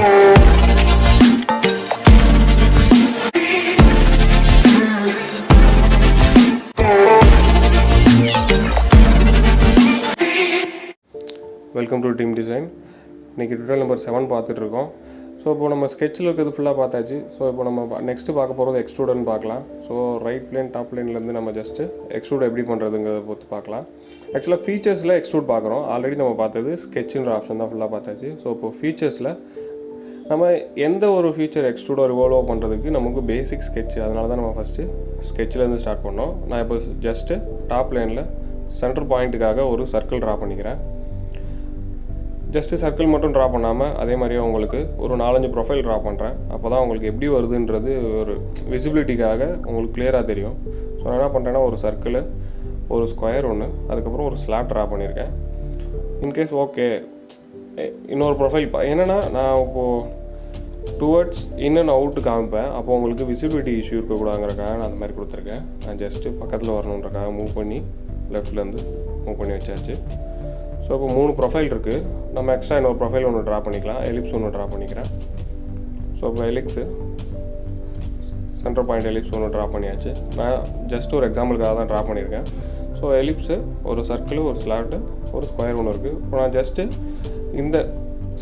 Welcome to team design. இன்றைக்கி tutorial number 7 பார்த்துட்ருக்கோம். So இப்போ நம்ம ஸ்கெட்சில் இருக்கிறது ஃபுல்லாக பார்த்தாச்சு. ஸோ இப்போ நம்ம நெக்ஸ்ட்டு பார்க்க போகிறது எக்ஸ்ட்ரூடர்னு பார்க்கலாம். ஸோ ரைட் பிளேன் டாப் பிளேன்லேருந்து நம்ம ஜஸ்ட்டு எக்ஸ்ட்ரூட் எப்படி பண்ணுறதுங்கிறத பொறுத்து பார்க்கலாம். ஆக்சுவலாக ஃபீச்சர்ஸில் எக்ஸ்ட்ரூட் பார்க்குறோம். ஆல்ரெடி நம்ம பார்த்தது ஸ்கெட்சுன்ற ஆப்ஷன் தான் ஃபுல்லாக பார்த்தாச்சு. ஸோ இப்போ ஃபீச்சர்ஸில் நம்ம எந்த ஒரு ஃபீச்சர் எக்ஸ்ட்ரூடர் இவால்வ் பண்ணுறதுக்கு நமக்கு பேசிக் ஸ்கெட்ச், அதனால தான் நம்ம ஃபஸ்ட்டு ஸ்கெட்சிலேருந்து ஸ்டார்ட் பண்ணோம். நான் இப்போ ஜஸ்ட்டு டாப் லைனில் சென்டர் பாயிண்ட்டுக்காக ஒரு சர்க்கிள் ட்ரா பண்ணிக்கிறேன். ஜஸ்ட்டு சர்க்கிள் மட்டும் ட்ரா பண்ணாமல் அதே மாதிரியே உங்களுக்கு ஒரு 4-5 ப்ரொஃபைல் ட்ரா பண்ணுறேன். அப்போ தான் உங்களுக்கு எப்படி வருதுன்றது ஒரு விசிபிலிட்டிக்காக உங்களுக்கு கிளியராக தெரியும். ஸோ நான் என்ன பண்ணுறேன்னா ஒரு சர்க்கிள், ஒரு ஸ்கொயர் ஒன்று, அதுக்கப்புறம் ஒரு ஸ்லாப் ட்ரா பண்ணியிருக்கேன். இன்கேஸ் ஓகே இன்னொரு ப்ரொஃபைல் என்னென்னா நான் இப்போது டுவர்ட்ஸ் இன் அண்ட் அவுட்டு காமிப்பேன். அப்போ உங்களுக்கு விசிபிலிட்டி இஷ்யூ இருக்கக்கூடாதுங்கிறக்காக நான் அந்த மாதிரி கொடுத்துருக்கேன். நான் ஜஸ்ட்டு பக்கத்தில் வரணுன்றக்காக மூவ் பண்ணி லெஃப்ட்லேருந்து மூவ் பண்ணி வச்சாச்சு. ஸோ இப்போ 3 ப்ரொஃபைல் இருக்குது. நம்ம எக்ஸ்ட்ரா இன்னொரு ப்ரொஃபைல் ஒன்று ட்ரா பண்ணிக்கலாம். எலிப்ஸ் ஒன்று ட்ரா பண்ணிக்கிறேன். ஸோ இப்போ எலிப்ஸு சென்டர் பாயிண்ட் எலிப்ஸ் ஒன்று ட்ரா பண்ணியாச்சு. நான் ஜஸ்ட் ஒரு எக்ஸாம்பிளுக்காக தான் ட்ரா பண்ணியிருக்கேன். ஸோ எலிப்ஸு, ஒரு சர்க்கிள், ஒரு ஸ்லாட்டு, ஒரு ஸ்கொயர் ஒன்று இருக்குது. இப்போ நான் ஜஸ்ட்டு இந்த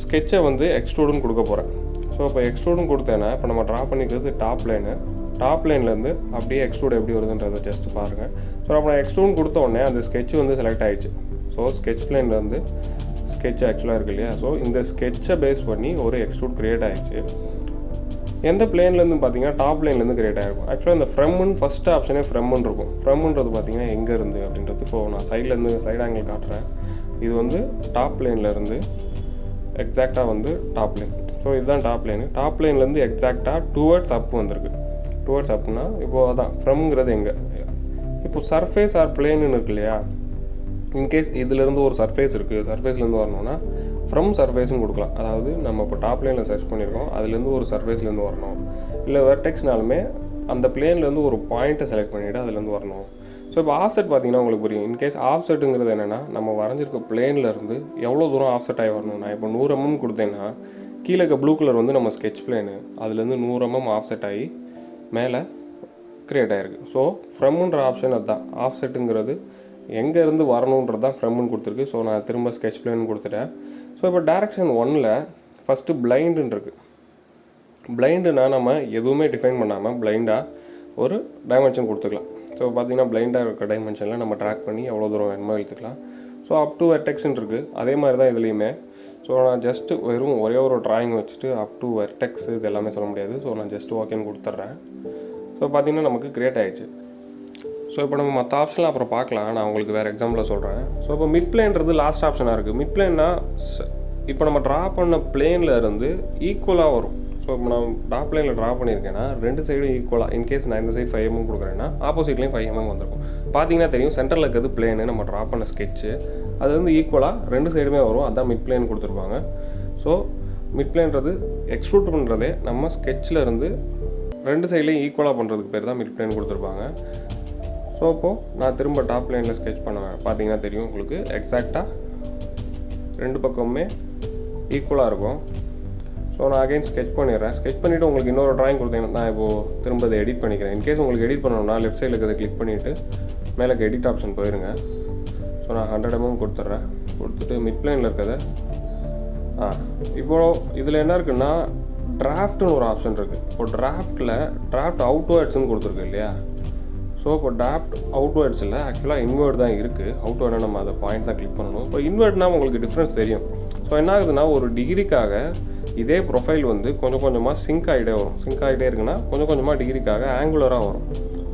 ஸ்கெட்சை வந்து எக்ஸ்ட்ரூடுன்னு கொடுக்க போகிறேன். ஸோ இப்போ எக்ஸ்ட்ரூடுன்னு கொடுத்தேன்னா இப்போ நம்ம ட்ரா பண்ணிக்கிறது டாப் லைனு. டாப் லைன்லேருந்து அப்படியே எக்ஸ்ட்ரூட் எப்படி வருதுன்றதை ஜஸ்ட்டு பாருங்கள். ஸோ அப்போ நான் எக்ஸ்ட்ரூடுன்னு கொடுத்த உடனே அந்த ஸ்கெட்ச் வந்து செலக்ட் ஆகிடுச்சு. ஸோ ஸ்கெட்ச் பிளேன்லேருந்து ஸ்கெட்ச் ஆக்சுவலாக இருக்குது இல்லையா? ஸோ இந்த ஸ்கெட்சை பேஸ் பண்ணி ஒரு எக்ஸ்ட்ரூட் க்ரியேட் ஆகிடுச்சு. எந்த பிளேன்லேருந்து பார்த்தீங்கன்னா டாப் லைன்லேருந்து க்ரியேட் ஆகிருக்கும். ஆக்சுவலாக இந்த ஃப்ரம்னு ஃபஸ்ட் ஆப்ஷனே ஃப்ரம்னு இருக்கும். ஃப்ரம்ன்றது பார்த்தீங்கன்னா எங்கே இருந்து அப்படின்றது இப்போது நான் சைட்லேருந்து சைட் ஆங்கிள் காட்டுறேன். இது வந்து டாப் லைன்லேருந்து எக்ஸாக்டாக வந்து டாப் லைன். ஸோ இதுதான் டாப் லைனு. டாப் லைன்லேருந்து எக்ஸாக்டாக டுவர்ட்ஸ் அப் வந்திருக்கு. டுவர்ட்ஸ் அப்னா இப்போது அதான் ஃப்ரம்ங்கிறது எங்கே. இப்போது சர்ஃபேஸ் ஆர் பிளேன்னு இருக்கு இல்லையா? இன்கேஸ் இதிலேருந்து ஒரு சர்ஃபேஸ் இருக்குது, சர்ஃபேஸ்லேருந்து வரணும்னா ஃப்ரம் சர்ஃபேஸ்னு கொடுக்கலாம். அதாவது நம்ம இப்போ டாப் லைனில் சர்ச் பண்ணியிருக்கோம், அதுலேருந்து ஒரு சர்ஃபேஸ்லேருந்து வரணும். இல்லை வெர்டெக்ஸ்னாலுமே அந்த பிளேன்லேருந்து ஒரு பாயிண்ட்டை செலக்ட் பண்ணிவிட்டு அதுலேருந்து வரணும். ஸோ இப்போ ஆஃப்செட் பார்த்தீங்கன்னா உங்களுக்கு புரியும். இன்கேஸ் ஆஃப்செட்டுங்கிறது என்னென்னா நம்ம வரைஞ்சிருக்க பிளேன்லேருந்து எவ்வளோ தூரம் ஆஃப்செட் ஆகி வரணும். நான் இப்போ 100 mm கொடுத்தேன்னா கீழே இருக்க ப்ளூ கலர் வந்து நம்ம ஸ்கெட்ச் பிளேனு, அதுலேருந்து 100 mm ஆஃப்செட் ஆகி மேலே க்ரியேட் ஆகிருக்கு. ஸோ ஃப்ரம்ன்ற ஆப்ஷன் அதுதான். ஆஃப்செட்டுங்கிறது எங்கேருந்து வரணுன்றது தான் ஃப்ரம்னு கொடுத்துருக்கு. ஸோ நான் திரும்ப ஸ்கெட்ச் பிளேன் கொடுத்துட்டேன். ஸோ இப்போ டேரக்ஷன் 1ல் ஃபஸ்ட்டு பிளைண்டுன்னு இருக்குது. பிளைண்டுனா நம்ம எதுவுமே டிஃபைன் பண்ணாமல் பிளைண்டாக ஒரு டைமென்ஷன் கொடுத்துக்கலாம். ஸோ பார்த்திங்கன்னா பிளைண்டாக இருக்க டைமென்ஷனில் நம்ம ட்ராக் பண்ணி எவ்வளோ தூரம் வேணுமோ எழுத்துக்கலாம். ஸோ அப் டு வெர்டெக்ஸ்ன்னு இருக்குது. அதே மாதிரி தான் இதுலேயுமே. ஸோ நான் ஜஸ்ட்டு வெறும் ஒரே ஒரு ட்ராயிங் வச்சுட்டு அப் டு வெர்டெக்ஸ் இது எல்லாமே சொல்ல முடியாது. ஸோ நான் ஜஸ்ட் ஓகேன்னு கொடுத்துட்றேன். ஸோ பார்த்திங்கன்னா நமக்கு க்ரியேட் ஆகிடுச்சு. ஸோ இப்போ நம்ம மற்ற ஆப்ஷன்லாம் அப்புறம் பார்க்கலாம். நான் உங்களுக்கு வேறு எக்ஸாம்பிளில் சொல்கிறேன். ஸோ இப்போ மிட் பிளேன்றது லாஸ்ட் ஆப்ஷனாக இருக்குது. மிட் பிளேன்னா இப்போ நம்ம ட்ரா பண்ண பிளேனில் இருந்து ஈக்குவலாக வரும். ஸோ இப்போ நான் டாப் லைனில் ட்ரா பண்ணியிருக்கேன்னா 2 சைடும் ஈக்குவலாக. இன்கேஸ் நான் இந்த சைடு 5 mm கொடுக்குறேன்னா ஆப்போசிட்லேயும் 5 mm வந்திருக்கும். பார்த்தீங்கன்னா தெரியும் சென்டரில் இருக்கிறது பிளேனு, நம்ம ட்ரா பண்ண ஸ்கெட்சு அது வந்து ஈக்குவலாக 2 சைடுமே வரும். அதுதான் மிட் பிளேன் கொடுத்துருப்பாங்க. ஸோ மிட் பிளேன்றது எக்ஸ்ட்ரூட் பண்ணுறதே நம்ம ஸ்கெட்சில் இருந்து 2 சைட்லேயும் ஈக்குவலாக பண்ணுறதுக்கு பேர் தான் மிட் பிளேன் கொடுத்துருப்பாங்க. ஸோ இப்போது நான் திரும்ப டாப் லைனில் ஸ்கெட்ச் பண்ணுவேன். பார்த்தீங்கன்னா தெரியும் உங்களுக்கு எக்ஸாக்டாக 2 பக்கமுமே ஈக்குவலாக இருக்கும். ஸோ நான் அகைன் ஸ்கெட்ச் பண்ணிடுறேன். ஸ்கெட்ச் பண்ணிவிட்டு உங்களுக்கு இன்னொரு ட்ராயிங் கொடுத்தீங்கன்னா நான் இப்போது திரும்ப அதை எடிட் பண்ணிக்கிறேன். இன்கேஸ் உங்களுக்கு எடிட் பண்ணணும்னா லெஃப்ட் சைடில் இருக்கிறத கிளிக் பண்ணிவிட்டு மேலே எடிட் ஆப்ஷன் போயிருங்க. ஸோ நான் 100 mm கொடுத்துட்றேன். கொடுத்துட்டு மிட் பிளேனில் இருக்கிறத இப்போது இதில் என்ன இருக்குன்னா டிராஃப்ட்னு ஒரு ஆப்ஷன் இருக்குது. இப்போ டிராஃப்ட் அவுட்வேர்ட்ஸ்னு கொடுத்துருக்கு இல்லையா? ஸோ இப்போ டிராஃப்ட் அவுட்வேர்ட்ஸ் இல்லை, ஆக்சுவலாக இன்வேர்ட் தான் இருக்குது. அவுட்வேர்டாக நம்ம அதை பாயிண்ட் தான் கிளிக் பண்ணணும். இப்போ இன்வேர்ட்னால் உங்களுக்கு டிஃப்ரென்ஸ் தெரியும். ஸோ என்ன ஆகுதுன்னா ஒரு டிகிரிக்காக இதே ப்ரொஃபைல் வந்து கொஞ்சம் கொஞ்சமாக சிங்க் ஆகிட்டே வரும். சிங்க் ஆகிட்டே இருக்குன்னா கொஞ்சம் கொஞ்சமாக டிகிரிக்காக ஆங்குலராக வரும்.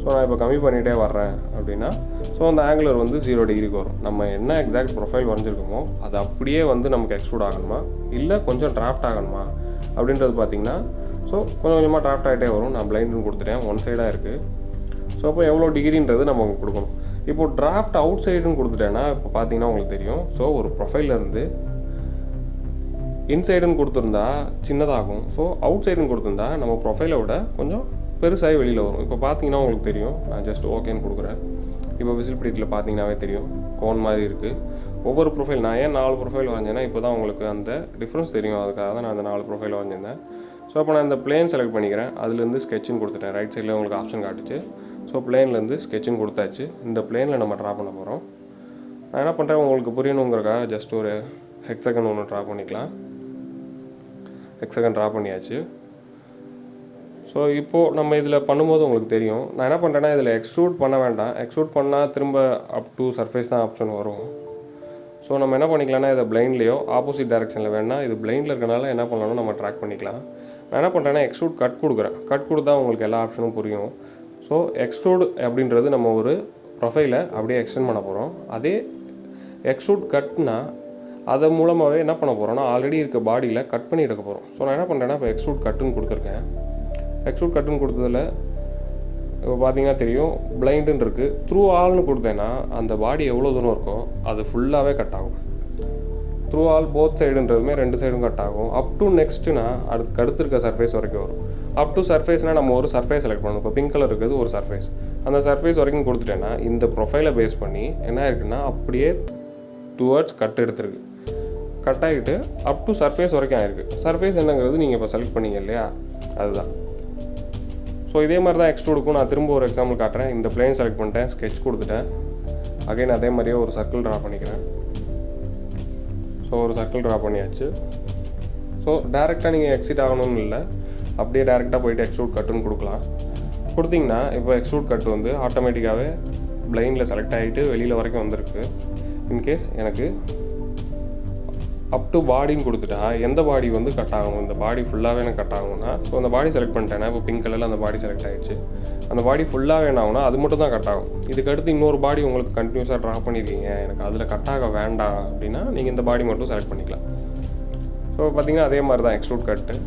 ஸோ நான் இப்போ கம்மி பண்ணிகிட்டே வர்றேன் அப்படின்னா ஸோ அந்த ஆங்குலர் வந்து 0 டிகிரிக்கு வரும். நம்ம என்ன எக்ஸாக்ட் ப்ரொஃபைல் வரைஞ்சிருக்கோமோ அது அப்படியே வந்து நமக்கு எக்ஸ்ட்ரூட் ஆகணுமா இல்லை கொஞ்சம் டிராஃப்ட் ஆகணுமா அப்படின்றது பார்த்திங்கன்னா ஸோ கொஞ்சம் கொஞ்சமாக டிராஃப்ட் ஆகிட்டே வரும். நான் பிளைண்டுன்னு கொடுத்துட்டேன், 1 சைடாக இருக்குது. ஸோ அப்போ எவ்வளோ டிகிரின்றது நம்ம உங்களுக்கு கொடுக்கணும். இப்போது டிராஃப்ட் அவுட் சைடுன்னு கொடுத்துட்டேன்னா இப்போ பார்த்தீங்கன்னா உங்களுக்கு தெரியும். ஸோ ஒரு ப்ரொஃபைலேருந்து இன்சைடுன்னு கொடுத்துருந்தா சின்னதாகும். ஸோ அவுட் சைடுன்னு கொடுத்துருந்தா நம்ம ப்ரொஃபைலை விட கொஞ்சம் பெருசாகி வெளியில் வரும். இப்போ பார்த்தீங்கன்னா உங்களுக்கு தெரியும். நான் ஜஸ்ட் ஓகேன்னு கொடுக்குறேன். இப்போ விசிபிலிட்டியில் பார்த்தீங்கன்னாவே தெரியும் கோன் மாதிரி இருக்குது. ஒவ்வொரு ப்ரொஃபைல் நான் ஏன் 4 ப்ரொஃபைல் வரைஞ்சேன்னா இப்போ தான் உங்களுக்கு அந்த டிஃப்ரென்ஸ் தெரியும், அதுக்காக தான் நான் அந்த 4 ப்ரொஃபைல் வரைஞ்சிருந்தேன். ஸோ அப்போ நான் இந்த பிளேன் செலக்ட் பண்ணிக்கிறேன், அதுலேருந்து ஸ்கெட்சுன்னு கொடுத்துட்டேன். ரைட் சைடில் உங்களுக்கு ஆப்ஷன் காட்டுச்சு. ஸோ பிளேன்லேருந்து ஸ்கெட்சுன்னு கொடுத்தாச்சு. இந்த பிளேனில் நம்ம ட்ரா பண்ண போகிறோம். நான் என்ன பண்ணுறேன் உங்களுக்கு புரியணுங்கிறக்காக ஜஸ்ட் ஒரு ஹெக்ஸகன் ஒன்று ட்ரா பண்ணிக்கலாம். ஹெக்ஸகன் ட்ரா பண்ணியாச்சு. ஸோ இப்போது நம்ம இதில் பண்ணும்போது உங்களுக்கு தெரியும், நான் என்ன பண்ணுறேன்னா இதில் எக்ஸ்ட்ரூட் பண்ண வேண்டாம். எக்ஸ்ட்ரூட் பண்ணால் திரும்ப அப் டு சர்ஃபேஸ் தான் ஆப்ஷன் வரும். ஸோ நம்ம என்ன பண்ணிக்கலாம்னா இதை பிளைண்ட்லேயோ ஆப்போசிட் டைரெக்ஷனில் வேணால், இது பிளைண்டில் இருக்கனால என்ன பண்ணலாம்னா நம்ம ட்ராக் பண்ணிக்கலாம். நான் என்ன பண்ணுறேன்னா எக்ஸ்ட்ரூட் கட் கொடுக்குறேன். கட் கொடுத்தா உங்களுக்கு எல்லா ஆப்ஷனும் புரியும். ஸோ எக்ஸ்ட்ரூட் அப்படின்றது நம்ம ஒரு ப்ரொஃபைலை அப்படியே எக்ஸ்டெண்ட் பண்ண போகிறோம். அதே எக்ஸ்ட்ரூட் கட்னா அது மூலமாகவே என்ன பண்ண போகிறோம்னா ஆல்ரெடி இருக்க பாடியில் கட் பண்ணி எடுக்க போகிறோம். ஸோ நான் என்ன பண்ணுறேன்னா இப்போ எக்ஸ்ட்ரூட் கட்டுன்னு கொடுத்துருக்கேன். எக்ஸ்ட்ரூட் கட்டுன்னு கொடுத்ததில் இப்போ பார்த்தீங்கன்னா தெரியும் பிளைண்டுன்னு இருக்குது. த்ரூ ஆல்னு கொடுத்தேன்னா அந்த பாடி எவ்வளோ தூரம் இருக்கோ அது ஃபுல்லாகவே கட் ஆகும். த்ரூ ஆல் போத் சைடுன்றதுமே 2 சைடும் கட் ஆகும். அப் டு நெக்ஸ்ட்டுனா அடுத்து இருக்க சர்ஃபேஸ் வரைக்கும் வரும். அப் டு சர்ஃபேஸ்னால் நம்ம ஒரு சர்ஃபேஸ் செலக்ட் பண்ணணும். இப்போ பிங்க் கலர் இருக்குது ஒரு சர்ஃபேஸ், அந்த சர்ஃபேஸ் வரைக்கும் கொடுத்துட்டேன்னா இந்த ப்ரொஃபைலை பேஸ் பண்ணி என்ன இருக்குன்னா அப்படியே டுவர்ட்ஸ் கட் எடுத்துருக்கு. கட் ஆகிட்டு அப் டு சர்ஃபேஸ் வரைக்கும் ஆயிருக்கு. சர்ஃபேஸ் என்னங்கிறது நீங்கள் இப்போ செலக்ட் பண்ணீங்க இல்லையா, அதுதான். ஸோ இதே மாதிரி தான் எக்ஸ்ட்ரூடுக்கும் நான் திரும்ப ஒரு எக்ஸாம்பிள் காட்டுறேன். இந்த பிளேன் செலக்ட் பண்ணிட்டேன், ஸ்கெட்ச் கொடுத்துட்டேன். அகைன் அதே மாதிரியே ஒரு சர்க்கிள் ட்ரா பண்ணிக்கிறேன். ஸோ ஒரு சர்க்கிள் ட்ரா பண்ணியாச்சு. ஸோ டேரெக்டாக நீங்கள் எக்ஸிட் ஆகணும்னு இல்லை, அப்படியே டேரெக்டாக போய்ட்டு எக்ஸ்ட்ரூட் கட்டுன்னு கொடுக்கலாம். கொடுத்தீங்கன்னா இப்போ எக்ஸ்ட்ரூட் கட் வந்து ஆட்டோமேட்டிக்காகவே பிளைனில் செலக்ட் ஆகிட்டு வெளியில் வரைக்கும் வந்திருக்கு. இன்கேஸ் எனக்கு அப் டு பாடின்னு கொடுத்துட்டா எந்த பாடி வந்து கட் ஆகும், இந்த பாடி ஃபுல்லாகவே எனக்கு கட் ஆகும்னா, ஸோ அந்த பாடி செலக்ட் பண்ணிட்டேன்னா இப்போ பிங்க் கலரில் அந்த பாடி செலக்ட் ஆகிடுச்சு. அந்த பாடி ஃபுல்லாகவே என்ன ஆகும்னா அது மட்டும் தான் கட் ஆகும். இதுக்கடுத்து இன்னொரு பாடி உங்களுக்கு கண்டினியூஸாக ட்ரா பண்ணியிருக்கீங்க, எனக்கு அதில் கட் ஆக வேண்டாம் அப்படின்னா நீங்கள் இந்த பாடி மட்டும் செலக்ட் பண்ணிக்கலாம். ஸோ பார்த்தீங்கன்னா அதே மாதிரி தான் எக்ஸ்ட்ரூட் கட்டு.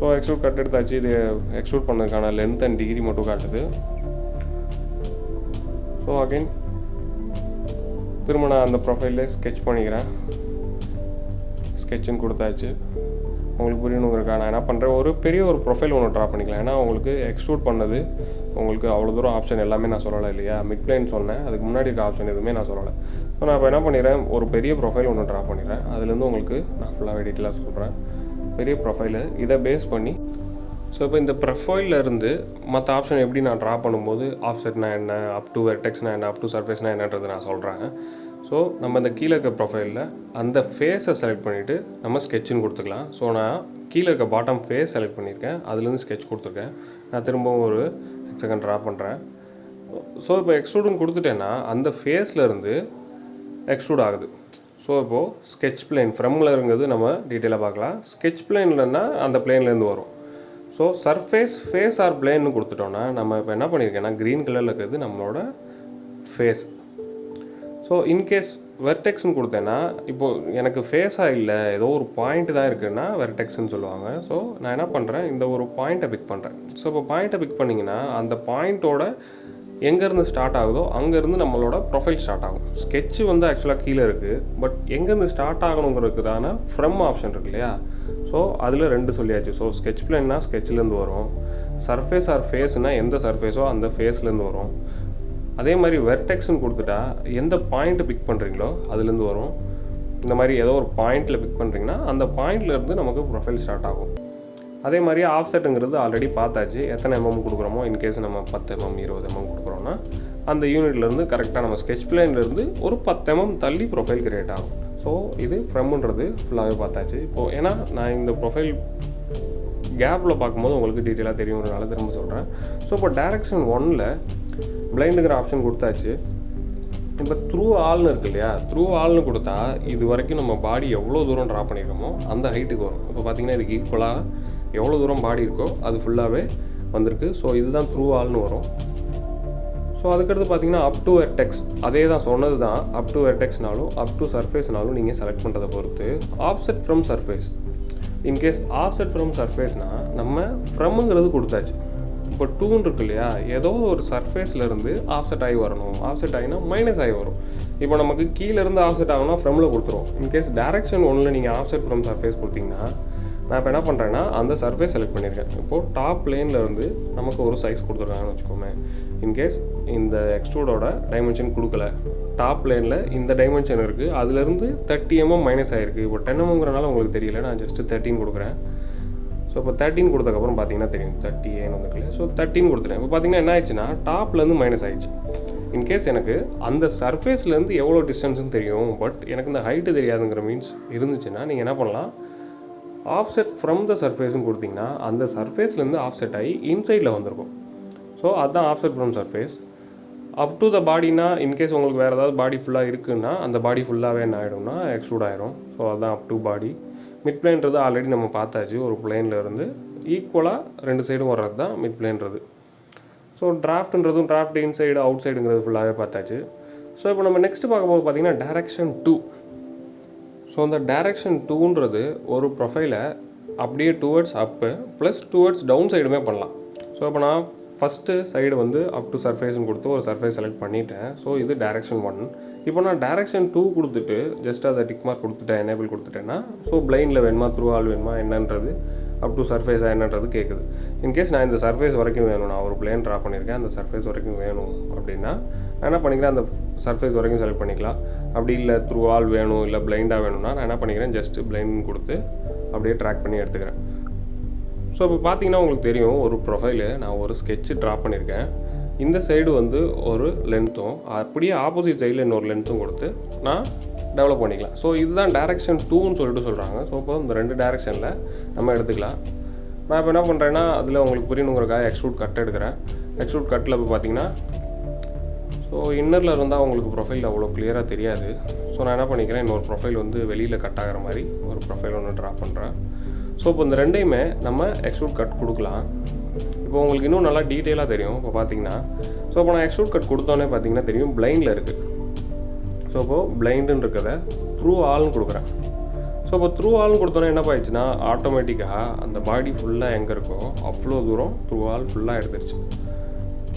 ஸோ எக்ஸ்ட்ரூட் கட் எடுத்தாச்சு. இது எக்ஸ்ட்ரூட் பண்ணதுக்கான லென்த் அண்ட் டிகிரி மட்டும் காட்டுது. ஸோ அகைன் திரும்ப நான் அந்த ப்ரொஃபைலில் ஸ்கெட்ச் பண்ணிக்கிறேன். ஸ்கெட்சுன்னு கொடுத்தாச்சு. உங்களுக்கு புரியணுங்கிறக்கா நான் என்ன பண்ணுறேன், ஒரு பெரிய ஒரு ப்ரொஃபைல் ஒன்று ட்ரா பண்ணிக்கலாம். ஏன்னா உங்களுக்கு எக்ஸ்ட்ரூட் பண்ணது உங்களுக்கு அவ்வளோ தூரம் ஆப்ஷன் எல்லாமே நான் சொல்லலை இல்லையா, மிட் பிளைன் சொன்னேன், அதுக்கு முன்னாடி இருக்க ஆப்ஷன் எதுவுமே நான் சொல்லலை. ஸோ நான் இப்போ என்ன பண்ணிடுறேன், ஒரு பெரிய ப்ரொஃபைல் ஒன்று ட்ரா பண்ணிடுறேன். அதுலேருந்து உங்களுக்கு நான் ஃபுல்லாகவே டீட்டெயிலாக சொல்கிறேன். பெரிய ப்ரொஃபைலு இதை பேஸ் பண்ணி ஸோ இப்போ இந்த ப்ரொஃபைலில் இருந்து மற்ற ஆப்ஷன் எப்படி நான் ட்ரா பண்ணும்போது ஆஃப்செட்னா என்ன, அப் டு வெர்டெக்ஸ்னா என்ன, அப் டு சர்ஃபேஸ்னா என்னன்றது நான் சொல்கிறேன். ஸோ நம்ம இந்த கீழே இருக்க ப்ரொஃபைலில் அந்த ஃபேஸை செலக்ட் பண்ணிவிட்டு நம்ம ஸ்கெட்சுன்னு கொடுத்துக்கலாம். ஸோ நான் கீழே இருக்க பாட்டம் ஃபேஸ் செலக்ட் பண்ணியிருக்கேன், அதுலேருந்து ஸ்கெட்ச் கொடுத்துருக்கேன். நான் திரும்பவும் ஒரு செகண்ட் ட்ரா பண்ணுறேன். ஸோ இப்போ எக்ஸ்ட்ரூடுன்னு கொடுத்துட்டேன்னா அந்த ஃபேஸ்லேருந்து எக்ஸ்ட்ரூட் ஆகுது. ஸோ இப்போது ஸ்கெட்ச் பிளேன் ஃப்ரம்மில் இருங்கிறது நம்ம டீட்டெயிலாக பார்க்கலாம். ஸ்கெட்ச் பிளேன்லன்னா அந்த பிளேன்லேருந்து வரும். ஸோ சர்ஃபேஸ் ஃபேஸ் ஆர் பிளேன்னு கொடுத்துட்டோன்னா நம்ம இப்போ என்ன பண்ணியிருக்கேன்னா க்ரீன் கலரில் இருக்கிறது நம்மளோட ஃபேஸ். ஸோ இன்கேஸ் வெர்டெக்ஸ்ன்னு கொடுத்தேன்னா இப்போது எனக்கு ஃபேஸாக இல்லை, ஏதோ ஒரு பாயிண்ட் தான் இருக்குன்னா வெர்டெக்ஸ்ன்னு சொல்லுவாங்க. ஸோ நான் என்ன பண்ணுறேன், இந்த ஒரு பாயிண்ட்டை பிக் பண்ணுறேன். ஸோ இப்போ பாயிண்ட்டை பிக் பண்ணிங்கன்னா அந்த பாயிண்ட்டோட எங்கேருந்து ஸ்டார்ட் ஆகுதோ அங்கேருந்து நம்மளோட ப்ரொஃபைல் ஸ்டார்ட் ஆகும். ஸ்கெட்சு வந்து ஆக்சுவலாக கீழே இருக்குது, பட் எங்கேருந்து ஸ்டார்ட் ஆகணுங்கிறதுக்கான ஃப்ரம் ஆப்ஷன் இருக்கு இல்லையா. ஸோ அதில் 2 சொல்லியாச்சு. ஸோ ஸ்கெட்ச் பிளேன்னா ஸ்கெட்ச்லேருந்து வரும், சர்ஃபேஸ் ஆர் ஃபேஸ்னால் எந்த சர்ஃபேஸோ அந்த ஃபேஸ்லேருந்து வரும். அதே மாதிரி வெர்டெக்ஸ்ன்னு கொடுத்துட்டா எந்த பாயிண்ட்டை பிக் பண்ணுறீங்களோ அதுலேருந்து வரும். இந்த மாதிரி ஏதோ ஒரு பாயிண்ட்டில் பிக் பண்ணுறீங்கன்னா அந்த பாயிண்ட்லேருந்து நமக்கு ப்ரொஃபைல் ஸ்டார்ட் ஆகும். அதே மாதிரி ஆஃப்செட்டுங்கிறது ஆல்ரெடி பார்த்தாச்சு, எத்தனை எம்எம் கொடுக்குறோமோ. இன்கேஸ் நம்ம 10 mm 20 mm கொடுக்குறோன்னா அந்த யூனிட்லேருந்து கரெக்டாக நம்ம ஸ்கெட்ச் பிளேன்லேருந்து ஒரு 10 mm தள்ளி ப்ரொஃபைல் கிரியேட் ஆகும். ஸோ இது ஃப்ரம்ன்றது ஃபுல்லாகவே பார்த்தாச்சு. இப்போது ஏன்னா நான் இந்த ப்ரொஃபைல் கேப்பில் பார்க்கும்போது உங்களுக்கு டீட்டெயிலாக தெரியுங்கிறனால திரும்ப சொல்கிறேன். ஸோ இப்போ டைரக்ஷன் 1ல் பிளைண்டுங்கிற ஆப்ஷன் கொடுத்தாச்சு. இப்போ த்ரூ ஆல்னு இருக்கு இல்லையா, த்ரூ ஆல்னு கொடுத்தா இது வரைக்கும் நம்ம பாடி எவ்வளோ தூரம் ட்ரா பண்ணியிருக்கோமோ அந்த ஹைட்டுக்கு வரும். இப்போ பார்த்திங்கன்னா இதுக்கு ஈக்குவலாக எவ்வளோ தூரம் பாடி இருக்கோ அது ஃபுல்லாகவே வந்திருக்கு. ஸோ இதுதான் த்ரூ ஆல்னு வரும். ஸோ அதுக்கடுத்து பார்த்தீங்கன்னா அப் டு வெர்டெக்ஸ், அதே தான் சொன்னது தான். அப் டு வெர்டெக்ஸ்னாலும் அப் டு சர்ஃபேஸ்னாலும் நீங்கள் செலக்ட் பண்ணுறதை பொறுத்து. Offset from surface, in case offset from சர்ஃபேஸ்னால் நம்ம ஃப்ரம்ங்கிறது கொடுத்தாச்சு. இப்போ 2 இருக்கு இல்லையா, ஏதோ ஒரு சர்ஃபேஸ்லேருந்து ஆஃப்செட் ஆகி வரணும். ஆஃப்செட் ஆகினா மைனஸ் ஆகி வரும். இப்போ நமக்கு கீழேருந்து ஆஃப்செட் ஆகணும்னா ஃப்ரம்மில் கொடுத்துரும். இன்கேஸ் டைரக்ஷன் 1ல் நீங்கள் ஆஃப்செட் ஃப்ரம் சர்ஃபேஸ் கொடுத்தீங்கன்னா நான் இப்போ என்ன பண்ணுறேன்னா அந்த சர்ஃபேஸ் செலக்ட் பண்ணியிருக்கேன். இப்போது டாப் பிளேனில் இருந்து நமக்கு ஒரு சைஸ் கொடுத்துருக்காங்கன்னு வச்சுக்கோமே. இன்கேஸ் இந்த எக்ஸ்ட்ரூடோட டைமென்ஷன் கொடுக்கல, டாப் பிளேனில் இந்த டைமென்ஷன் இருக்குது, அதுலேருந்து 30 mm மைனஸ் ஆகிருக்கு. இப்போ 10 mmங்கிறனால உங்களுக்கு தெரியல, நான் ஜஸ்ட்டு 13 கொடுக்குறேன். ஸோ இப்போ 13 கொடுத்ததுக்கப்புறம் பார்த்தீங்கன்னா தெரியும் 30 வந்துருக்குல்ல. ஸோ 13 கொடுத்துட்டேன். இப்போ பார்த்தீங்கன்னா என்ன ஆயிடுச்சுன்னா டாப்லேருந்து மைனஸ் ஆகிடுச்சு. இன்கேஸ் எனக்கு அந்த சர்ஃபேஸ்லேருந்து எவ்வளோ டிஸ்டன்ஸ்னு தெரியும், பட் எனக்கு இந்த ஹைட்டு தெரியாதுங்கிற மீன்ஸ் இருந்துச்சுன்னா நீங்கள் என்ன பண்ணலாம், ஆஃப்செட் ஃப்ரம் த சர்ஃபேஸ்ன்னு கொடுத்தீங்கன்னா அந்த சர்ஃபேஸ்லேருந்து ஆஃப்செட் ஆகி இன்சைடில் வந்திருக்கும். ஸோ அதுதான் offset from surface. Up to the பாடினா, இன்கேஸ் உங்களுக்கு வேறு ஏதாவது பாடி ஃபுல்லாக இருக்குன்னா அந்த பாடி ஃபுல்லாகவே என்ன ஆகிடும்னா எக்ஸ்ட்ரூட் ஆகிடும். ஸோ அதுதான் அப் டு பாடி. மிட் பிளேன்றது ஆல்ரெடி நம்ம பார்த்தாச்சு, ஒரு பிளேனில் இருந்து ஈக்குவலாக 2 சைடும் வர்றது தான் மிட் பிளேன்றது. ஸோ டிராஃப்ட்ன்றதும் டிராஃப்ட் இன்சைடு அவுட் சைடுங்கிறது ஃபுல்லாகவே பார்த்தாச்சு. ஸோ இப்போ நம்ம நெக்ஸ்ட் பார்க்க போது பார்த்திங்கன்னா டைரக்ஷன் 2. ஸோ அந்த டைரக்ஷன் 2ன்றது ஒரு ப்ரொஃபைலை அப்படியே towards up plus towards down சைடுமே பண்ணலாம். ஸோ இப்போ நான் ஃபஸ்ட்டு சைடு வந்து அப் டு சர்ஃபேஸ்ன்னு கொடுத்து ஒரு சர்ஃபேஸ் செலக்ட் பண்ணிட்டேன். ஸோ இது டைரக்ஷன் 1. இப்போ நான் டைரக்ஷன் 2 கொடுத்துட்டு ஜஸ்ட் அதை டிக் மார்க் கொடுத்துட்டேன், எனேபிள் கொடுத்துட்டேன்னா ஸோ பிளைனில் வேணுமா த்ரூ ஆல் வேணுமா என்னன்றது அப் டு சர்ஃபேஸாக என்னன்றது கேட்குது. இன்கேஸ் நான் இந்த சர்ஃபேஸ் வரைக்கும் வேணும், நான் ஒரு பிளேன் ட்ரா பண்ணியிருக்கேன், அந்த சர்ஃபேஸ் வரைக்கும் வேணும் அப்படின்னா நான் என்ன பண்ணிக்கிறேன், அந்த சர்ஃபேஸ் வரைக்கும் செலக்ட் பண்ணிக்கலாம். அப்படி இல்லை த்ரூ ஆல் வேணும், இல்லை பிளைண்டாக வேணும்னா நான் என்ன பண்ணிக்கிறேன், ஜஸ்ட்டு பிளைண்ட் கொடுத்து அப்படியே ட்ராக் பண்ணி எடுத்துக்கிறேன். ஸோ இப்போ பார்த்தீங்கன்னா உங்களுக்கு தெரியும், ஒரு ப்ரொஃபைலு நான் ஒரு ஸ்கெட்சு ட்ரா பண்ணியிருக்கேன். இந்த சைடு வந்து ஒரு லென்த்தும் அப்படியே ஆப்போசிட் சைடில் இன்னொரு லென்த்தும் கொடுத்து நான் டெவலப் பண்ணிக்கலாம். ஸோ இதுதான் டைரக்ஷன் 2ன்னு சொல்லிட்டு சொல்கிறாங்க. ஸோ இப்போ இந்த 2 டைரக்ஷனில் நம்ம எடுத்துக்கலாம். நான் இப்போ என்ன பண்ணுறேன்னா அதில் உங்களுக்கு புரியணுங்கிறக்காக எக்ஸ்ட்ரூட் கட் எடுக்கிறேன். எக்ஸ்ட்ரூட் கட்டில் இப்போ பார்த்தீங்கன்னா ஸோ இன்னரில் இருந்தால் உங்களுக்கு ப்ரொஃபைல் அவ்வளோ கிளியராக தெரியாது. ஸோ நான் என்ன பண்ணிக்கிறேன், இன்னொரு ப்ரொஃபைல் வந்து வெளியில் கட் ஆகிற மாதிரி ஒரு ப்ரொஃபைல் ஒன்று ட்ரா பண்ணுறேன். ஸோ இப்போ இந்த ரெண்டையுமே நம்ம எக்ஸ்ட்ரூட் கட் கொடுக்கலாம். இப்போ உங்களுக்கு இன்னும் நல்லா டீட்டெயிலாக தெரியும். இப்போ பார்த்தீங்கன்னா ஸோ இப்போ நான் எக்ஸ்ட்ரூட் கட் கொடுத்தோன்னே பார்த்தீங்கன்னா தெரியும் பிளைண்டில் இருக்குது. ஸோ இப்போது பிளைண்டுன்னு இருக்கிறத த்ரூ ஆல்னு கொடுக்குறேன். ஸோ இப்போ த்ரூ ஆல்னு கொடுத்தோன்னே என்ன ஆயிடுச்சுன்னா ஆட்டோமேட்டிக்காக அந்த பாடி ஃபுல்லாக எங்கே இருக்கோ அவ்வளோ தூரம் த்ரூ ஆல் ஃபுல்லாக எடுத்துருச்சு.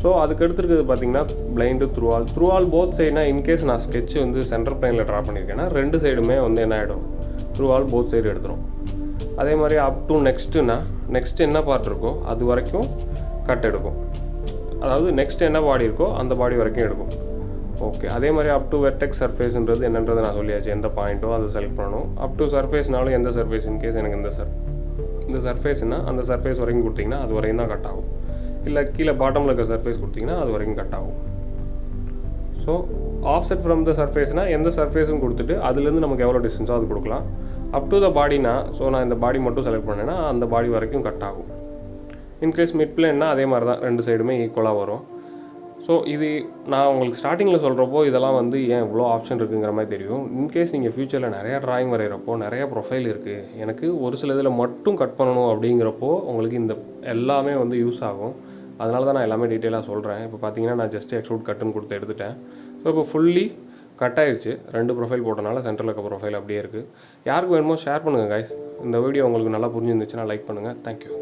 ஸோ அதுக்கு எடுத்துருக்குது பார்த்தீங்கன்னா பிளைண்டு த்ரூ ஆல் போத் சைடுனா, இன்கேஸ் நான் ஸ்கெட்ச் வந்து சென்டர் பிளைனில் ட்ரா பண்ணியிருக்கேன்னா 2 சைடுமே வந்து என்ன ஆகிடும், த்ரூ ஆல் போத் சைடு எடுத்துரும். அதே மாதிரி அப் டு நெக்ஸ்ட் என்ன பார்ட் இருக்கோ அது வரைக்கும் கட் எடுக்கும். அதாவது நெக்ஸ்ட் என்ன பாடி இருக்கோ அந்த பாடி வரைக்கும் எடுக்கும். ஓகே, அதே மாதிரி அப் டு வெர்டெக்ஸ் சர்ஃபேஸ்ன்றது என்னன்றது நான் சொல்லியாச்சு, எந்த பாயிண்ட்டோ அதை செலக்ட் பண்ணணும். அப் டு சர்ஃபேஸ்னாலும் எந்த சர்ஃபேஸ், இன்கேஸ் எனக்கு இந்த சர்ஃபேஸ்னால் அந்த சர்ஃபேஸ் வரைக்கும் கொடுத்திங்கன்னா அது வரைக்கும் தான் கட் ஆகும். இல்லை கீழே பாட்டமில் இருக்க சர்ஃபேஸ் கொடுத்திங்கன்னா அது வரைக்கும் கட் ஆகும். ஸோ ஆஃப்செட் ஃப்ரம் த சர்ஃபேஸ்னால் எந்த சர்ஃபேஸும் கொடுத்துட்டு அதுலேருந்து நமக்கு எவ்வளோ டிஸ்டன்ஸோ அது கொடுக்கலாம். அப் டு த பாடினா, ஸோ நான் இந்த பாடி மட்டும் செலக்ட் பண்ணேன்னா அந்த பாடி வரைக்கும் கட் ஆகும். இன்கேஸ் மிட் பிளேன்னா அதே மாதிரி தான் 2 சைடுமே ஈக்குவலாக வரும். ஸோ இது நான் உங்களுக்கு ஸ்டார்டிங்கில் சொல்கிறப்போ இதெல்லாம் வந்து ஏன் இவ்வளோ ஆப்ஷன் இருக்குங்கிற மாதிரி தெரியும். இன்கேஸ் நீங்கள் ஃப்யூச்சரில் நிறையா ட்ராயிங் வரைகிறப்போ நிறையா ப்ரொஃபைல் இருக்குது, எனக்கு ஒரு சில இதில் மட்டும் கட் பண்ணணும் அப்படிங்கிறப்போ உங்களுக்கு இந்த எல்லாமே வந்து யூஸ் ஆகும். அதனால தான் நான் எல்லாமே டீட்டெயிலாக சொல்கிறேன். இப்போ பார்த்தீங்கன்னா நான் ஜஸ்ட் எக்ஸ்ட்ரூட் கட்டுன்னு கொடுத்து எடுத்துட்டேன். ஸோ இப்போ ஃபுல்லி கட் ஆயிடுச்சு. 2 ப்ரொஃபைல் போட்டனால சென்டரில் இருக்க ப்ரொஃபைல் அப்படியே இருக்குது. யாருக்கு வேணுமோ ஷேர் பண்ணுங்கள் கைஸ். இந்த வீடியோ உங்களுக்கு நல்லா புரிஞ்சிருந்துச்சுன்னா லைக் பண்ணுங்கள். தேங்க்யூ.